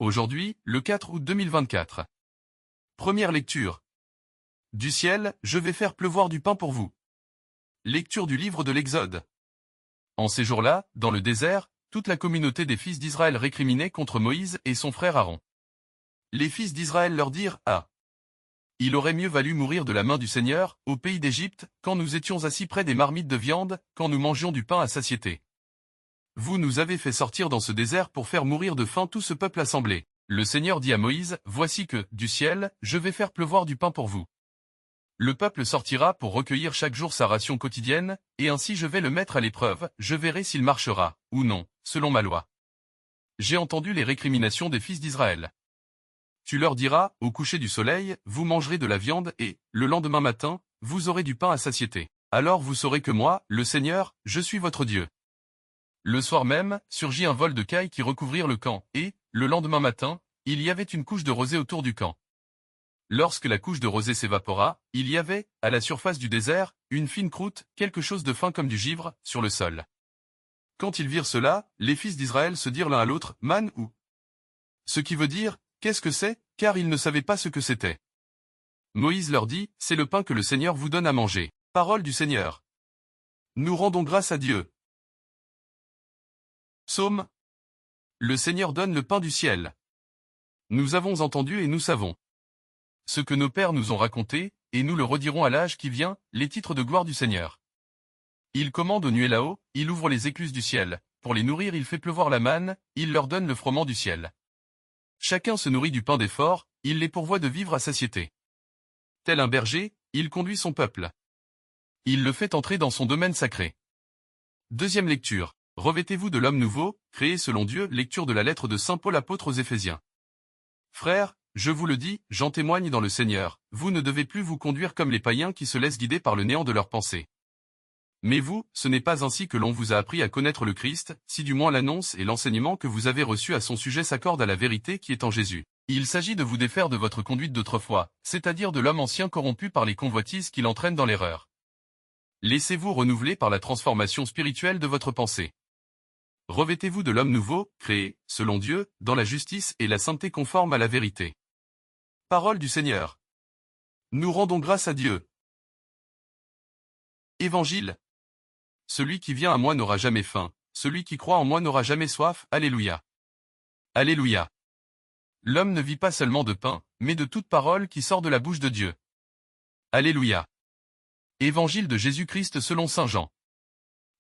Aujourd'hui, le 4 août 2024. Première lecture. Du ciel, je vais faire pleuvoir du pain pour vous. Lecture du livre de l'Exode. En ces jours-là, dans le désert, toute la communauté des fils d'Israël récriminait contre Moïse et son frère Aaron. Les fils d'Israël leur dirent: Ah! Il aurait mieux valu mourir de la main du Seigneur, au pays d'Égypte, quand nous étions assis près des marmites de viande, quand nous mangions du pain à satiété. Vous nous avez fait sortir dans ce désert pour faire mourir de faim tout ce peuple assemblé. Le Seigneur dit à Moïse: Voici que, du ciel, je vais faire pleuvoir du pain pour vous. Le peuple sortira pour recueillir chaque jour sa ration quotidienne, et ainsi je vais le mettre à l'épreuve, je verrai s'il marchera, ou non, selon ma loi. J'ai entendu les récriminations des fils d'Israël. Tu leur diras: Au coucher du soleil, vous mangerez de la viande et, le lendemain matin, vous aurez du pain à satiété. Alors vous saurez que moi, le Seigneur, je suis votre Dieu. Le soir même, surgit un vol de cailles qui recouvrirent le camp, et, le lendemain matin, il y avait une couche de rosée autour du camp. Lorsque la couche de rosée s'évapora, il y avait, à la surface du désert, une fine croûte, quelque chose de fin comme du givre, sur le sol. Quand ils virent cela, les fils d'Israël se dirent l'un à l'autre: Man ou? Ce qui veut dire: Qu'est-ce que c'est? Car ils ne savaient pas ce que c'était. Moïse leur dit: C'est le pain que le Seigneur vous donne à manger. Parole du Seigneur. Nous rendons grâce à Dieu. Psaume. Le Seigneur donne le pain du ciel. Nous avons entendu et nous savons ce que nos pères nous ont raconté, et nous le redirons à l'âge qui vient, les titres de gloire du Seigneur. Il commande aux nuées là-haut, il ouvre les écluses du ciel, pour les nourrir il fait pleuvoir la manne, il leur donne le froment du ciel. Chacun se nourrit du pain des forts, il les pourvoit de vivre à satiété. Tel un berger, il conduit son peuple. Il le fait entrer dans son domaine sacré. Deuxième lecture. Revêtez-vous de l'homme nouveau, créé selon Dieu. Lecture de la lettre de saint Paul apôtre aux Éphésiens. Frères, je vous le dis, j'en témoigne dans le Seigneur, vous ne devez plus vous conduire comme les païens qui se laissent guider par le néant de leurs pensées. Mais vous, ce n'est pas ainsi que l'on vous a appris à connaître le Christ, si du moins l'annonce et l'enseignement que vous avez reçus à son sujet s'accordent à la vérité qui est en Jésus. Il s'agit de vous défaire de votre conduite d'autrefois, c'est-à-dire de l'homme ancien corrompu par les convoitises qui l'entraînent dans l'erreur. Laissez-vous renouveler par la transformation spirituelle de votre pensée. Revêtez-vous de l'homme nouveau, créé, selon Dieu, dans la justice et la sainteté conforme à la vérité. Parole du Seigneur. Nous rendons grâce à Dieu. Évangile. Celui qui vient à moi n'aura jamais faim, celui qui croit en moi n'aura jamais soif. Alléluia. Alléluia. L'homme ne vit pas seulement de pain, mais de toute parole qui sort de la bouche de Dieu. Alléluia. Évangile de Jésus-Christ selon saint Jean.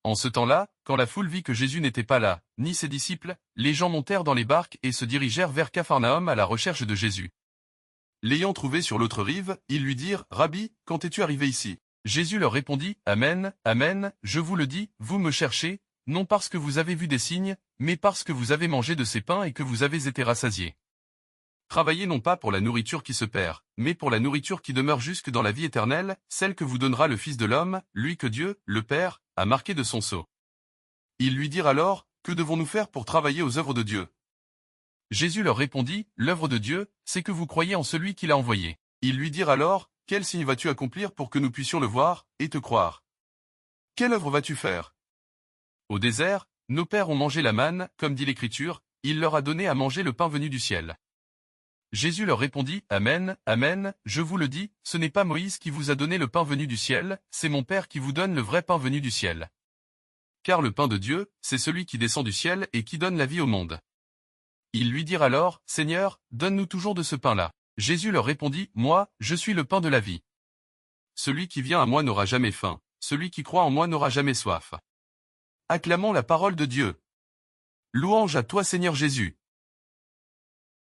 En ce temps-là, quand la foule vit que Jésus n'était pas là, ni ses disciples, les gens montèrent dans les barques et se dirigèrent vers Capharnaüm à la recherche de Jésus. L'ayant trouvé sur l'autre rive, ils lui dirent: Rabbi, quand es-tu arrivé ici? Jésus leur répondit: Amen, Amen, je vous le dis, vous me cherchez, non parce que vous avez vu des signes, mais parce que vous avez mangé de ces pains et que vous avez été rassasiés. Travaillez non pas pour la nourriture qui se perd, mais pour la nourriture qui demeure jusque dans la vie éternelle, celle que vous donnera le Fils de l'homme, lui que Dieu, le Père, a marqué de son sceau. Ils lui dirent alors: Que devons-nous faire pour travailler aux œuvres de Dieu? Jésus leur répondit: L'œuvre de Dieu, c'est que vous croyez en celui qui l'a envoyé. Ils lui dirent alors: Quel signe vas-tu accomplir pour que nous puissions le voir, et te croire? Quelle œuvre vas-tu faire? Au désert, nos pères ont mangé la manne, comme dit l'Écriture, il leur a donné à manger le pain venu du ciel. Jésus leur répondit: Amen, Amen, je vous le dis, ce n'est pas Moïse qui vous a donné le pain venu du ciel, c'est mon Père qui vous donne le vrai pain venu du ciel. Car le pain de Dieu, c'est celui qui descend du ciel et qui donne la vie au monde. Ils lui dirent alors: Seigneur, donne-nous toujours de ce pain-là. Jésus leur répondit: Moi, je suis le pain de la vie. Celui qui vient à moi n'aura jamais faim, celui qui croit en moi n'aura jamais soif. Acclamons la parole de Dieu. Louange à toi Seigneur Jésus.